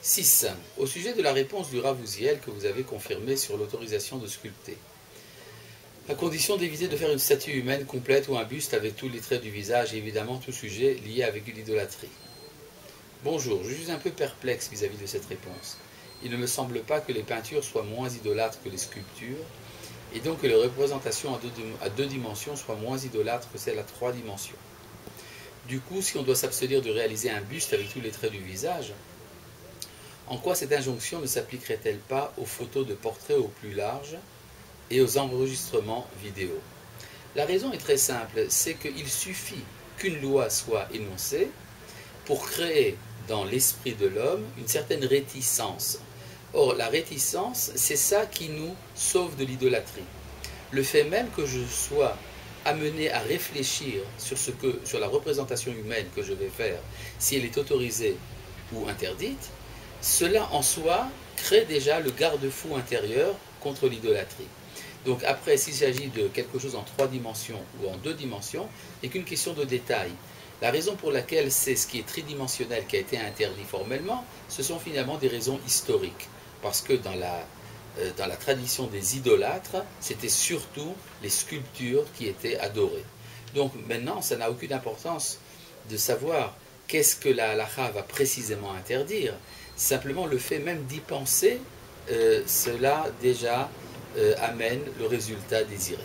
6. Au sujet de la réponse du Rav Uziel que vous avez confirmée sur l'autorisation de sculpter. À condition d'éviter de faire une statue humaine complète ou un buste avec tous les traits du visage et évidemment tout sujet lié avec l'idolâtrie. Bonjour, je suis un peu perplexe vis-à-vis de cette réponse. Il ne me semble pas que les peintures soient moins idolâtres que les sculptures, et donc que les représentations à deux dimensions soient moins idolâtres que celles à 3 dimensions. Du coup, si on doit s'abstenir de réaliser un buste avec tous les traits du visage, en quoi cette injonction ne s'appliquerait-elle pas aux photos de portraits au plus large et aux enregistrements vidéo? La raison est très simple, c'est qu'il suffit qu'une loi soit énoncée pour créer dans l'esprit de l'homme une certaine réticence. Or, la réticence, c'est ça qui nous sauve de l'idolâtrie. Le fait même que je sois amené à réfléchir sur la représentation humaine que je vais faire, si elle est autorisée ou interdite, cela en soi crée déjà le garde-fou intérieur contre l'idolâtrie. Donc après, s'il s'agit de quelque chose en 3 dimensions ou en 2 dimensions, n'est qu'une question de détail. La raison pour laquelle c'est ce qui est tridimensionnel qui a été interdit formellement, ce sont finalement des raisons historiques. Parce que dans la tradition des idolâtres, c'était surtout les sculptures qui étaient adorées. Donc maintenant, ça n'a aucune importance de savoir qu'est-ce que la halakha va précisément interdire. Simplement le fait même d'y penser, cela déjà amène le résultat désiré.